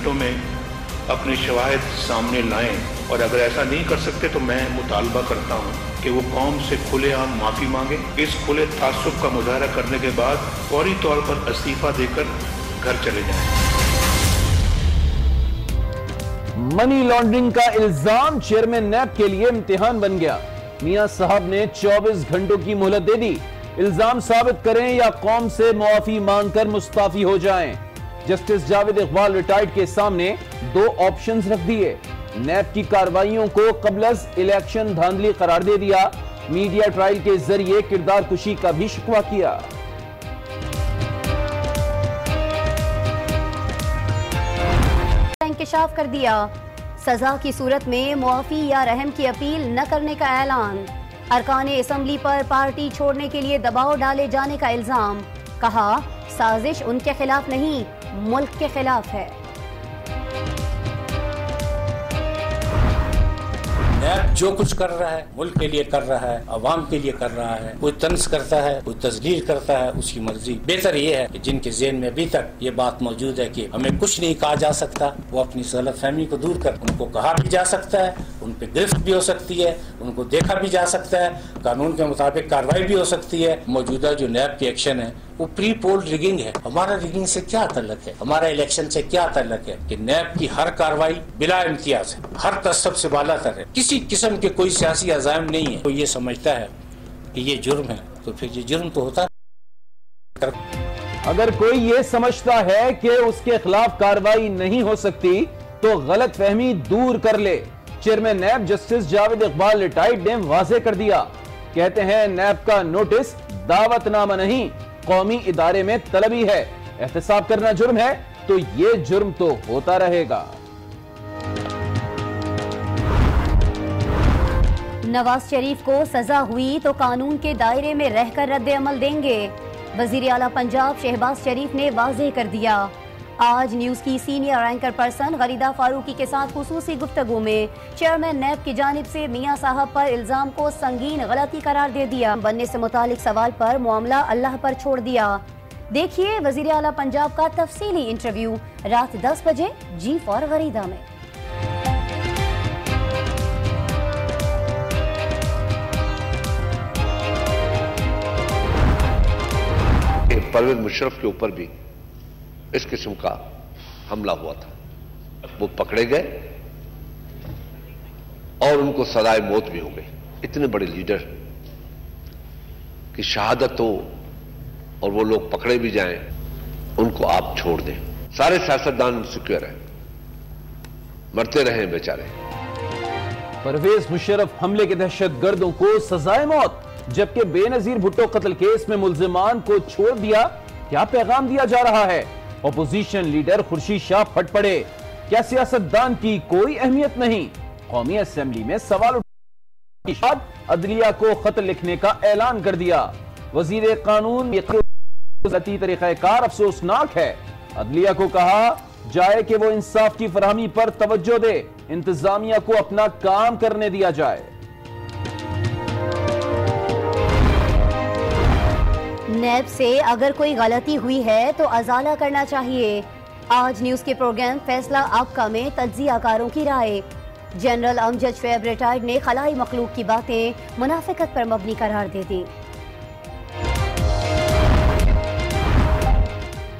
घंटों में अपने शवाहिद सामने लाएं, और अगर ऐसा नहीं कर सकते तो मैं मुतालबा करता हूं कि वो कौम से खुलेआम माफ़ी मांगे। इस खुले तासुब का मुजाहरा करने के बाद फौरी तौर पर इस्तीफा देकर घर चले जाएं। मनी लॉन्ड्रिंग का इल्जाम चेयरमैन नैब के लिए इम्तिहान बन गया। मियां साहब ने 24 घंटों की मोहलत दे दी। इल्जाम साबित करें या कौम से मुआफी मांगकर मुस्ताफी हो जाएं। जस्टिस जावेद इकबाल रिटायर्ड के सामने 2 ऑप्शंस रख दिए। नैब की कार्रवाइयों को कबलस इलेक्शन धांधली करार दे दिया। मीडिया ट्रायल के जरिए किरदार कुशी का भी शिकवा किया। इंकशाफ कर दिया। सजा की सूरत में मुआफी या रहम की अपील न करने का ऐलान। अरकान असेंबली पर पार्टी छोड़ने के लिए दबाव डाले जाने का इल्जाम। कहा, साजिश उनके खिलाफ नहीं, मुल्क के खिलाफ है। नैब जो कुछ कर रहा है मुल्क के लिए कर रहा है, अवाम के लिए कर रहा है। कोई तंज करता है, कोई तस्लील करता है, उसकी मर्जी। बेहतर ये है कि जिनके ज़हन में अभी तक ये बात मौजूद है कि हमें कुछ नहीं कहा जा सकता, वो अपनी गलतफहमी को दूर कर उनको कहा भी जा सकता है, उन पर गिरफ्त भी हो सकती है, उनको देखा भी जा सकता है, कानून के मुताबिक कार्रवाई भी हो सकती है। मौजूदा जो नैब की एक्शन है वो प्री पोल रिगिंग है। हमारा रिगिंग से क्या ताल्लुक है, हमारा इलेक्शन से क्या ताल्लुक है कि नैब की हर कार्रवाई बिला इम्तियाज है, हर तसब से बालातर है, किसी किस्म के कोई सियासी अज़ाइम नहीं है। तो ये समझता है कि ये जुर्म है तो फिर ये जुर्म तो होता है। अगर कोई ये समझता है कि उसके खिलाफ कार्रवाई नहीं हो सकती तो गलत फहमी दूर कर ले। Chairman NAB justice Javed Iqbal retired ने वाज़ेह कर दिया। कहते हैं नैब का नोटिस दावतनामा नहीं, कौमी इदारे में तलबी है। एहतसाब करना जुर्म है तो ये जुर्म तो होता रहेगा। नवाज शरीफ को सजा हुई तो कानून के दायरे में रहकर रद्द अमल देंगे। वजीर आला पंजाब शहबाज शरीफ ने वाज़ेह कर दिया। आज न्यूज की सीनियर एंकर पर्सन गरीदा फारूकी के साथ खुसूसी गुफ्तगू में चेयरमैन नैब की जानिब से मियां साहब पर इल्जाम को संगीन गलती करार दे दिया। बनने से मुतालिक सवाल पर मामला अल्लाह पर छोड़ दिया। देखिए वजीर आला पंजाब का तफसीली इंटरव्यू रात 10 बजे G4 गरीदा में। परवेज मुशर्रफ के ऊपर भी इस किस्म का हमला हुआ था, वो पकड़े गए और उनको सजाए मौत भी हो गई। इतने बड़े लीडर की शहादत हो और वो लोग पकड़े भी जाएं, उनको आप छोड़ दें। सारे सियासतदान सिक्योर हैं, मरते रहे बेचारे। परवेज मुशर्रफ हमले के दहशतगर्दों को सजाए मौत, जबकि बेनजीर भुट्टो कत्ल केस में मुल्जिमान को छोड़ दिया। क्या पैगाम दिया जा रहा है? ऑपोजिशन लीडर खुर्शीद शाह फट पड़े। क्या सियासतदान की कोई अहमियत नहीं? कौमी असेंबली में सवाल उठा, अदलिया को खत लिखने का ऐलान कर दिया। वजीर कानून तरीक़ाकार अफसोसनाक है। अदलिया को कहा जाए कि वो इंसाफ की फराहमी पर तवज्जो दे, इंतजामिया को अपना काम करने दिया जाए। नैब से अगर कोई गलती हुई है तो अजाला करना चाहिए। आज न्यूज के प्रोग्राम फैसला आपका में तज्जियाकारों की राय। जनरल अमजद शोएब रिटायर्ड ने खलाई मखलूक की बातें मुनाफिकत पर मबनी करार दे दी।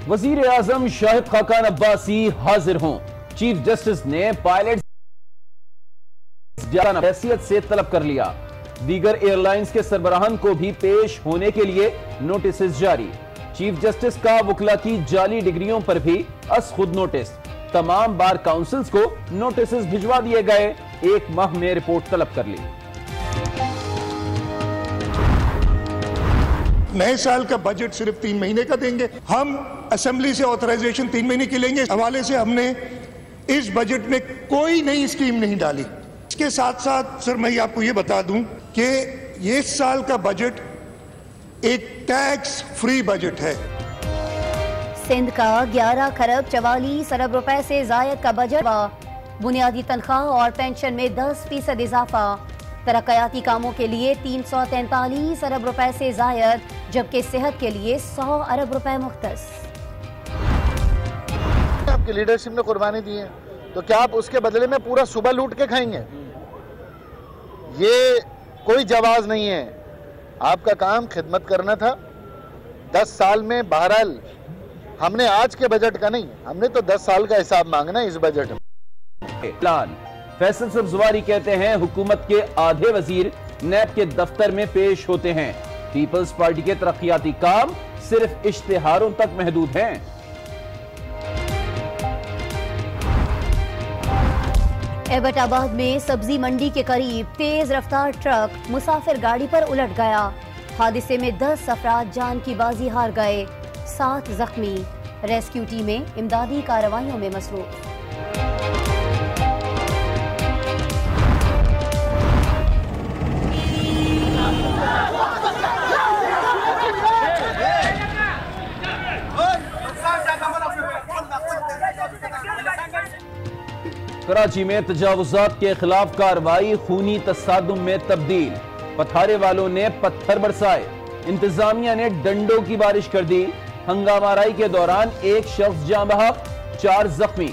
वजीर आजम शाहिद खाकान अब्बासी हाजिर हों। चीफ जस्टिस ने पायलट हैसियत से तलब कर लिया। दीगर एयरलाइंस के सरबराहान को भी पेश होने के लिए नोटिस जारी। चीफ जस्टिस का वकला की जाली डिग्रियों पर भी अस खुद नोटिस। तमाम बार काउंसिल्स को नोटिस भिजवा दिए गए। 1 माह में रिपोर्ट तलब कर ली। नए साल का बजट सिर्फ 3 महीने का देंगे। हम असेंबली से ऑथराइजेशन 3 महीने की लेंगे। हवाले से हमने इस बजट में कोई नई स्कीम नहीं डाली। इसके साथ साथ सर मैं आपको ये बता दूं कि ये साल का बजट एक टैक्स फ्री बजट है। सिंध का 11 खरब 44 अरब रुपए से जायद का बजट। बुनियादी तनख्वाह और पेंशन में 10% इजाफा। तरक्याती कामों के लिए 343 अरब रुपए से जायद, जबकि सेहत के लिए 100 अरब रुपए मुख्तस। आपकी लीडरशिप ने कुर्बानी दी है, तो क्या आप उसके बदले में पूरा सुबह लूट के खाएंगे? ये कोई जवाब नहीं है। आपका काम खिदमत करना था। 10 साल में बहरहाल हमने आज के बजट का नहीं, हमने तो 10 साल का हिसाब मांगना है इस बजट में। प्लान फैसल सब्जवारी कहते हैं हुकूमत के आधे वजीर नैब के दफ्तर में पेश होते हैं। पीपल्स पार्टी के तरक्याती काम सिर्फ इश्तिहारों तक महदूद हैं। एबटाबाद में सब्जी मंडी के करीब तेज रफ्तार ट्रक मुसाफिर गाड़ी पर उलट गया। हादसे में 10 अफराद जान की बाजी हार गए, 7 जख्मी। रेस्क्यू टीमें इमदादी कार्रवाइयों में मसरूफ। कराची में तजावुजात के खिलाफ कार्रवाई खूनी तसादुम में तब्दील। पथारे वालों ने पत्थर बरसाए, इंतजामिया ने डंडों की बारिश कर दी। हंगामाराई के दौरान एक शख्स जाँ बहक, 4 जख्मी।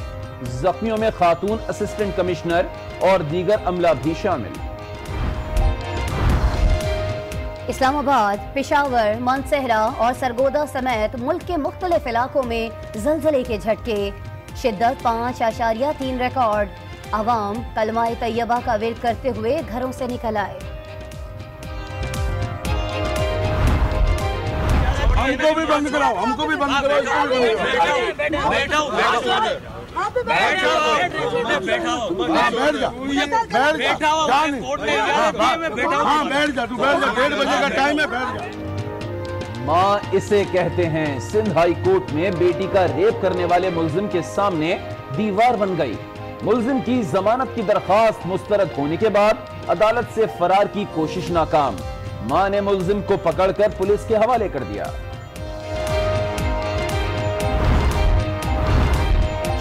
जख्मियों में खातून असिस्टेंट कमिश्नर और दीगर अमला भी शामिल। इस्लामाबाद, पेशावर, मानसहरा और सरगोदा समेत मुल्क के मुख्तलिफ इलाकों में जलजले के झटके। शिद्दत 5.3 रिकॉर्ड। अवाम कलमाए तैयबा का विर्द करते हुए घरों से निकल आए। हमको भी बंद कराओ, हमको भी बंद कराओ, इसको भी बंद कराओ। बैठ जा, बैठ जा, बैठ जा, तू बैठ जा, 1:30 बजे का टाइम है, बैठ जा। मां इसे कहते हैं। सिंध हाई कोर्ट में बेटी का रेप करने वाले मुल्जिम के सामने दीवार बन गई। मुल्जिम की जमानत की दरखास्त मुस्तरद होने के बाद अदालत से फरार की कोशिश नाकाम। मां ने मुल्जिम को पकड़कर पुलिस के हवाले कर दिया।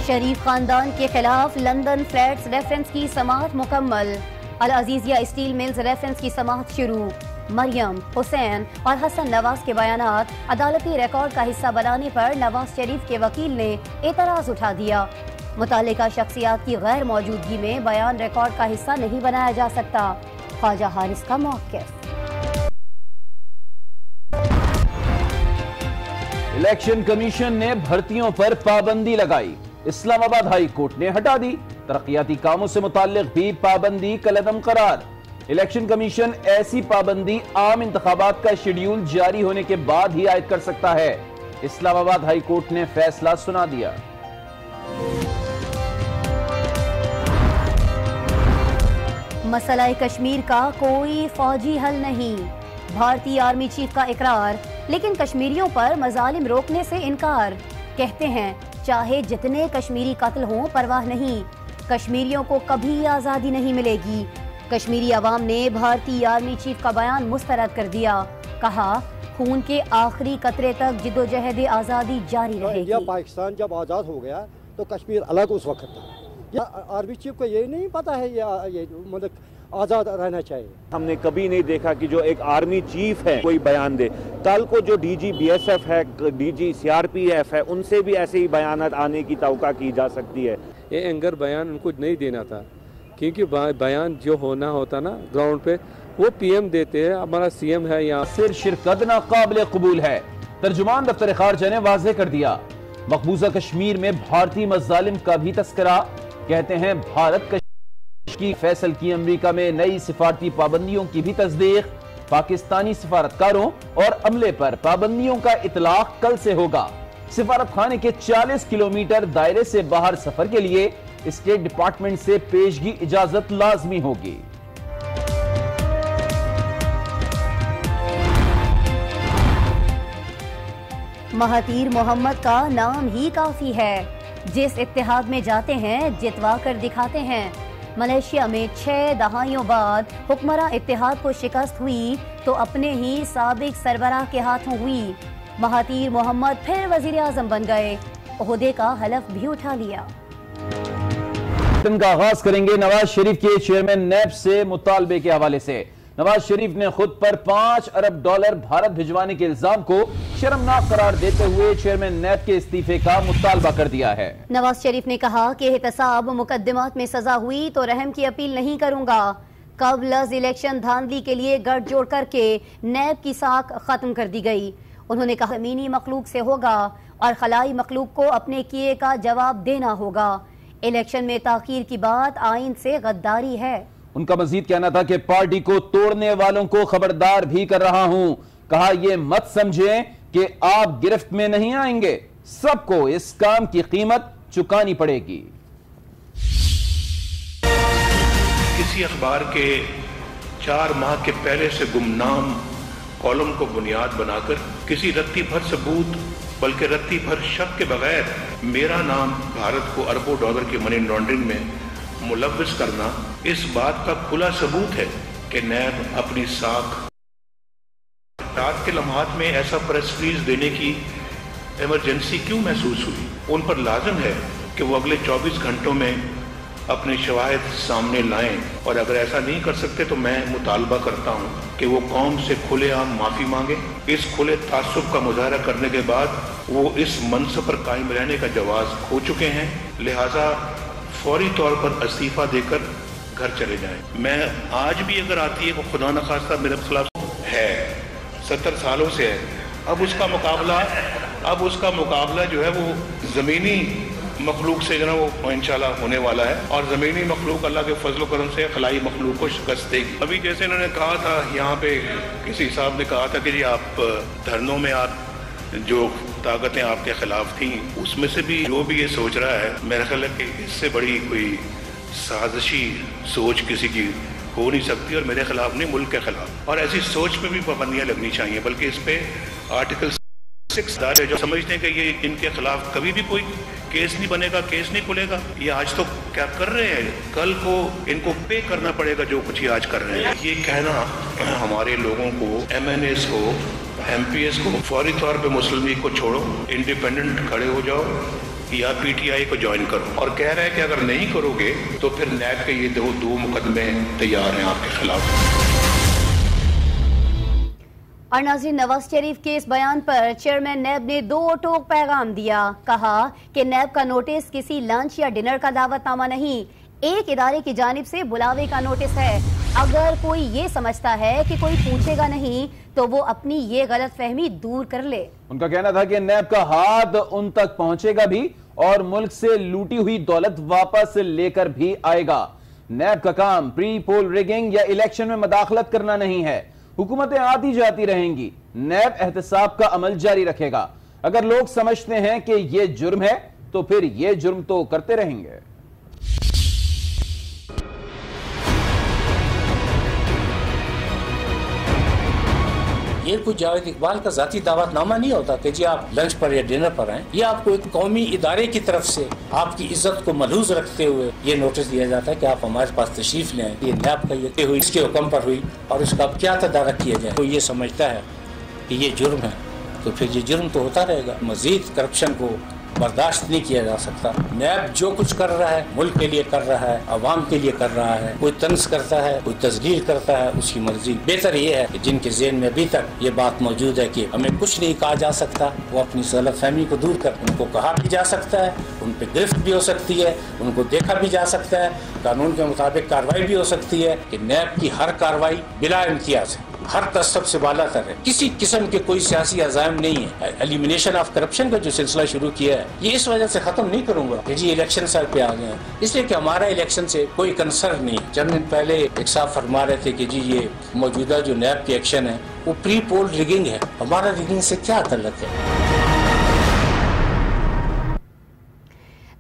शरीफ खानदान के खिलाफ लंदन फ्लैट्स रेफरेंस की समाअत मुकम्मल। अल अजीजिया स्टील मिल्स रेफरेंस की समाअत शुरू। मरियम, हुसैन और हसन नवाज के बयानात अदालती रिकॉर्ड का हिस्सा बनाने पर नवाज शरीफ के वकील ने एतराज उठा दिया। मुतालिका शख्सियात की गैर मौजूदगी में बयान रिकॉर्ड का हिस्सा नहीं बनाया जा सकता। ख्वाजा हारिस का मौक़िफ़। इलेक्शन कमीशन ने भर्तियों पर पाबंदी लगाई। इस्लामाबाद हाई कोर्ट ने हटा दी। तरक्याती कामों से मुताल्लिक भी पाबंदी कलअदम करार। इलेक्शन कमीशन ऐसी पाबंदी आम इंतखाबात का शेड्यूल जारी होने के बाद ही आयद कर सकता है। इस्लामाबाद हाई कोर्ट ने फैसला सुना दिया। मसला कश्मीर का कोई फौजी हल नहीं। भारतीय आर्मी चीफ का इकरार, लेकिन कश्मीरियों पर मजालिम रोकने से इनकार। कहते हैं चाहे जितने कश्मीरी कत्ल हों परवाह नहीं, कश्मीरियों को कभी आजादी नहीं मिलेगी। कश्मीरी अवाम ने भारतीय आर्मी चीफ का बयान मुस्तरद कर दिया। कहा खून के आखिरी कतरे तक जिद्दोजहद आज़ादी जारी रहेगी। इंडिया पाकिस्तान जब आज़ाद हो गया तो कश्मीर अलग उस वक्त था। या आर्मी चीफ को ये नहीं पता है ये मतलब आज़ाद रहना चाहिए। हमने कभी नहीं देखा कि जो एक आर्मी चीफ है कोई बयान दे। कल को जो डीजी बीएसएफ है, डीजी सीआरपीएफ है, उनसे भी ऐसे ही बयान आने की तवक्का की जा सकती है। ये एंगर बयान उनको नहीं देना था, क्योंकि बयान जो होना होता ना ग्राउंड पे वो पीएम देते हैं। हमारा सीएम है यहाँ। सिर शिरकत नाकाबिल कबूल है। तर्जुमान दफ्तर खारजा ने वाज़ेह कर दिया। मकबूजा कश्मीर में भारतीय मजालिम का भी तस्करा। कहते हैं भारत की फैसल की अमरीका में नई सिफारती पाबंदियों की भी तस्दीक। पाकिस्तानी सिफारतकारों और अमले पर पाबंदियों का इतलाक कल से होगा। सिफारत खाने के 40 किलोमीटर दायरे से बाहर सफर के लिए स्टेट डिपार्टमेंट से पेशगी इजाजत लाजमी होगी। महातीर मोहम्मद का नाम ही काफी है। जिस इत्तेहाद में जाते हैं जितवा कर दिखाते हैं। मलेशिया में 6 दहाइयों बाद हुक्मरान इत्तेहाद को शिकस्त हुई तो अपने ही साबिक सरबराह के हाथों हुई। महातीर मोहम्मद फिर वजीर आजम बन गए। ओहदे का हलफ भी उठा लिया। का आगाज करेंगे नवाज शरीफ के चेयरमैन नैब से मुतालबे के हवाले से। नवाज शरीफ ने खुद पर $5 अरब भारत भिजवाने के इल्जाम को शर्मनाक करार देते हुए चेयरमैन नैब के इस्तीफे का मुतालबा कर दिया है। नवाज शरीफ ने कहा कि एहतसाब मुकदमात में सजा हुई तो रहम की अपील नहीं करूंगा। कबल इलेक्शन धांधली के लिए गठजोड़ करके नैब की साख खत्म कर दी गई। उन्होंने कहा जमीनी मखलूक से होगा और खलाई मखलूक को अपने किए का जवाब देना होगा। इलेक्शन में ताखीर की बात आइन से गद्दारी है। उनका मजीद कहना था कि पार्टी को तोड़ने वालों को खबरदार भी कर रहा हूं। कहा यह मत समझें कि आप गिरफ्त में नहीं आएंगे, सबको इस काम की कीमत चुकानी पड़ेगी। किसी अखबार के 4 माह के पहले से गुमनाम कॉलम को बुनियाद बनाकर किसी रत्ती भर सबूत बल्कि रत्ती भर शक के बगैर मेरा नाम भारत को अरबों डॉलर की मनी लॉन्ड्रिंग में मुलव्विस करना इस बात का खुला सबूत है कि नैब अपनी साख रात के लम्हात में ऐसा प्रेस रिलीज देने की इमरजेंसी क्यों महसूस हुई। उन पर लाजिम है कि वो अगले 24 घंटों में अपने शवाहिद सामने लाएं और अगर ऐसा नहीं कर सकते तो मैं मुतालबा करता हूं कि वो कौम से खुलेआम माफी मांगे। इस खुले तासुब का मुजाहरा करने के बाद वो इस मनसब पर कायम रहने का जवाज खो चुके हैं, लिहाजा फौरी तौर पर इस्तीफा देकर घर चले जाएं। मैं आज भी अगर आती है वो खुदा न खास्ता मेरे खिलाफ है, 70 सालों से है, अब उसका मुकाबला जो है वो जमीनी मखलूक से जो है वो इंशाल्लाह होने वाला है और ज़मीनी मखलूक अल्लाह के फजल करम से खलाई मखलूक को शिकस्त देगी। अभी जैसे इन्होंने कहा था, यहाँ पे किसी साहब ने कहा था कि जी आप धरनों में आप जो ताकतें आपके खिलाफ थी उसमें से भी जो भी ये सोच रहा है, मेरा ख्याल है कि इससे बड़ी कोई साजिशी सोच किसी की हो नहीं सकती और मेरे खिलाफ नहीं, मुल्क के खिलाफ। और ऐसी सोच पे भी पाबंदियाँ लगनी चाहिए, बल्कि इस पे आर्टिकल 6 दारे जो समझते हैं कि ये इनके खिलाफ कभी भी कोई केस नहीं बनेगा, केस नहीं खुलेगा। ये आज तो क्या कर रहे हैं, कल को इनको पे करना पड़ेगा जो कुछ ये आज कर रहे हैं। ये कहना हमारे लोगों को, MNAs को, MPs को फौरी तौर पे मुस्लिम लीग को छोड़ो, इंडिपेंडेंट खड़े हो जाओ या PTI को ज्वाइन करो, और कह रहे हैं कि अगर नहीं करोगे तो फिर नैब के ये दो मुकदमे तैयार हैं आपके खिलाफ। और नाज़रीन, नवाज शरीफ के इस बयान पर चेयरमैन नैब ने 2 टोक पैगाम दिया। कहा कि नैब का नोटिस किसी लंच या डिनर का दावतनामा नहीं, एक इदारे की जानिब से बुलावे का नोटिस है। अगर कोई ये समझता है कि कोई पूछेगा नहीं तो वो अपनी ये गलत फहमी दूर कर ले। उनका कहना था कि नैब का हाथ उन तक पहुंचेगा भी और मुल्क से लूटी हुई दौलत वापस लेकर भी आएगा। नैब का काम प्री पोल रिगिंग या इलेक्शन में मदाखलत करना नहीं है। हुकूमतें आती जाती रहेंगी, नैब एहतसाब का अमल जारी रखेगा। अगर लोग समझते हैं कि ये जुर्म है तो फिर ये जुर्म तो करते रहेंगे। ये कुछ जावेद इकबाल का जाती दावतनामा नहीं होता कि जी आप लंच पर या डिनर पर आए। ये आपको एक कौमी इदारे की तरफ से आपकी इज्जत को मलहूज रखते हुए ये नोटिस दिया जाता है कि आप हमारे पास तशरीफ ले आए। ये नैब का ये हुई, इसके हुक्म पर हुई और इसका अब क्या तदारक किया जाए। तो ये समझता है कि ये जुर्म है तो फिर ये जुर्म तो होता रहेगा। मजीद करप्शन को बर्दाश्त नहीं किया जा सकता। नैब जो कुछ कर रहा है मुल्क के लिए कर रहा है, अवाम के लिए कर रहा है। कोई तंज करता है, कोई तस्गीर करता है, उसकी मर्जी। बेहतर ये है कि जिनके ज़हन में अभी तक ये बात मौजूद है कि हमें कुछ नहीं कहा जा सकता, वो अपनी गलतफहमी को दूर कर, उनको कहा भी जा सकता है, उन पर गिरफ्त भी हो सकती है, उनको देखा भी जा सकता है, कानून के मुताबिक कार्रवाई भी हो सकती है कि नैब की हर कार्रवाई बिला इम्तियाज है, हर तसब से बाला तर है। किसी किस्म के कोई सियासी अज़ाइम नहीं है। एलिमिनेशन ऑफ करप्शन का जो सिलसिला शुरू किया है ये इस वजह से खत्म नहीं करूंगा कि जी इलेक्शन सर पे आ गए, इसलिए कि हमारा इलेक्शन से कोई कंसर्न नहीं। चंद दिन पहले एक साहब फरमा रहे थे कि जी ये मौजूदा जो नैब के एक्शन है वो प्री पोल रिगिंग है। हमारा रिगिंग से क्या ताल्लुक है।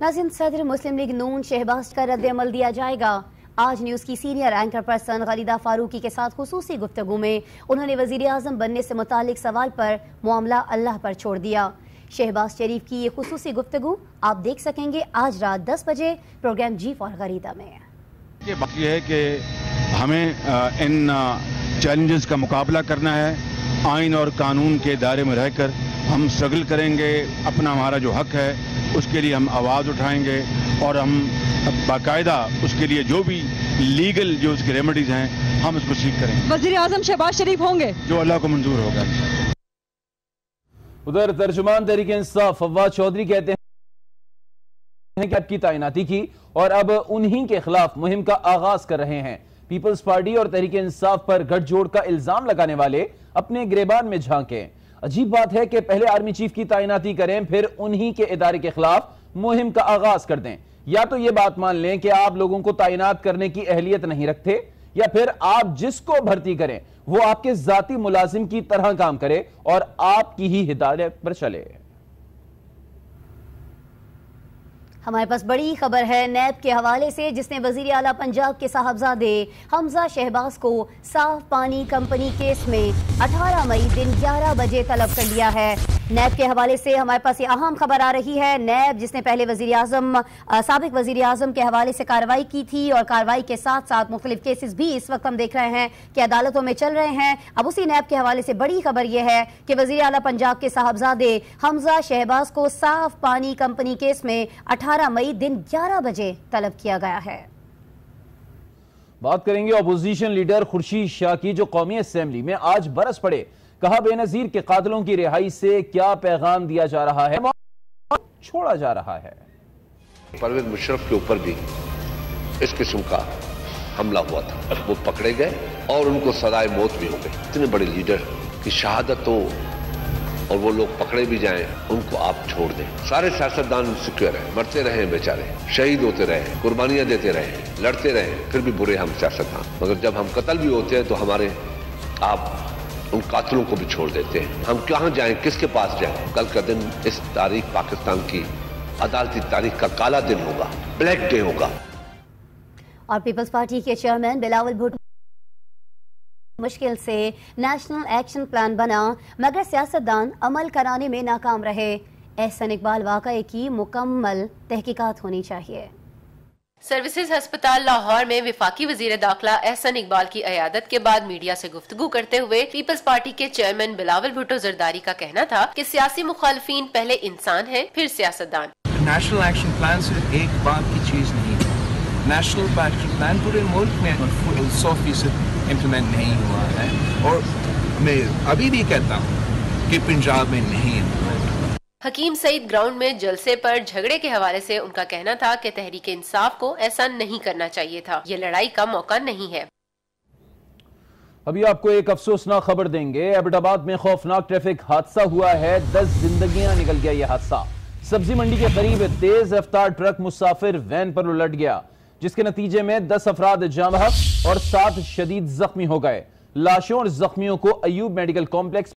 नाज़रीन, सदर मुस्लिम लीग नून शहबाज का रद्द अमल दिया जाएगा। आज न्यूज़ की सीनियर एंकर पर्सन गलीदा फारूकी के साथ खुसूसी गुफ्तगू में उन्होंने वज़ीर आज़म बनने से मुतालिक सवाल पर मामला अल्लाह पर छोड़ दिया। शहबाज शरीफ की ये खुसूसी गुफ्तगू आप देख सकेंगे आज रात 10 बजे प्रोग्राम जी फॉर गरीदा में। ये बाकी है कि हमें इन चैलेंजेस का मुकाबला करना है। आइन और कानून के दायरे में रहकर हम स्ट्रगल करेंगे। अपना हमारा जो हक है उसके लिए हम आवाज़ उठाएंगे और हम बाकायदा उसके लिए जो भी लीगल जो उसके रेमेडीज़ हैं हम इसको सीख करेंगे। वजीर आजम शहबाज शरीफ होंगे जो अल्लाह को मंजूर होगा। उधर तर्जुमान तहरीक इंसाफ फवाद चौधरी कहते हैं कि आपकी तैनाती की और अब उन्हीं के खिलाफ मुहिम का आगाज कर रहे हैं। पीपल्स पार्टी और तहरीक इंसाफ पर गठजोड़ का इल्जाम लगाने वाले अपने गिरेबान में झांके। अजीब बात है कि पहले आर्मी चीफ की तैनाती करें, फिर उन्हीं के इदारे के खिलाफ मुहिम का आगाज कर दें। या तो यह बात मान लें कि आप लोगों को तैनात करने की अहलियत नहीं रखते, या फिर आप जिसको भर्ती करें वो आपके जाती मुलाजिम की तरह काम करे और आपकी ही हिदायत पर चले। हमारे पास बड़ी खबर है नैब के हवाले से, जिसने वजीर आला पंजाब के साहबजादे हमजा शहबाज को साफ पानी कंपनी केस में 18 मई दिन 11 बजे तलब कर लिया है। नैब के हवाले से हमारे पास ये अहम खबर आ रही है। नैब जिसने पहले वजीर आजम साबिक वजीर आजम के हवाले से कार्रवाई की थी और कार्रवाई के साथ साथ मुख्तलिफ केसेस भी इस वक्त हम देख रहे हैं कि अदालतों में चल रहे हैं। अब उसी नैब के हवाले से बड़ी खबर यह है कि वजीर आला पंजाब के साहबजादे हमजा शहबाज को साफ पानी कंपनी केस में 18 मई दिन 11 बजे तलब किया गया है। बात करेंगे अपोजिशन लीडर खुर्शीद शाह की, जो कौमी असेंबली में आज बरस पड़े। कहा बेनजीर के कातिलों की रिहाई से क्या पैगाम दिया जा रहा है, छोड़ा जा रहा है। परवेज मुशर्रफ के ऊपर भी इस किस्म का हमला हुआ था, वो पकड़े गए और उनको सजाए मौत भी हो गई। इतने बड़े लीडर की शहादत हो और वो लोग पकड़े भी जाएं, उनको आप छोड़ दें। सारे सियासतदान सिक्योर रहे, मरते रहे बेचारे, शहीद होते रहे, कुर्बानियां देते रहे, लड़ते रहे, फिर भी बुरे हम सियासतदान। मगर जब हम कत्ल भी होते हैं तो हमारे आप उन कातिलों को भी छोड़ देते हैं। हम कहां जाएं, किसके पास जाएं? कल का दिन इस तारीख पाकिस्तान की अदालती तारीख का काला दिन होगा, ब्लैक डे होगा। और पीपल्स पार्टी के चेयरमैन बिलावल भुट्टो मुश्किल से नेशनल एक्शन प्लान बना, मगर सियासतदान अमल कराने में नाकाम रहे। एहसन इकबाल वाकये की मुकम्मल तहकीकात होनी चाहिए। सर्विसेज अस्पताल लाहौर में विफाकी वजीर दाखिला एहसन इकबाल की अयादत के बाद मीडिया से गुफ्तगू करते हुए पीपल्स पार्टी के चेयरमैन बिलावल भुट्टो जरदारी का कहना था कि सियासी मुखालफीन पहले इंसान है, फिर सियासतदान। नेशनल एक्शन प्लान सिर्फ एक बात की चीज नहीं है। नेशनल एक्शन प्लान पूरे मुल्क में 100% इम्प्लीमेंट नहीं हुआ है और मैं अभी भी कहता हूँ कि पंजाब में नहीं इम्प्लीमेंट। हकीम सईद ग्राउंड में जलसे पर झगड़े के हवाले से उनका कहना था कि तहरीक इंसाफ को ऐसा नहीं करना चाहिए था, ये लड़ाई का मौका नहीं है। अभी आपको एक अफसोसनाक खबर देंगे। एबटाबाद में खौफनाक ट्रैफिक हादसा हुआ है, 10 जिंदगियां निकल गया यह हादसा। सब्जी मंडी के करीब तेज रफ्तार ट्रक मुसाफिर वैन पर उलट गया, जिसके नतीजे में 10 अफराद जाम बहक और 7 शदीद जख्मी हो गए। लाशों और जख्मियों को अयूब मेडिकल कॉम्प्लेक्स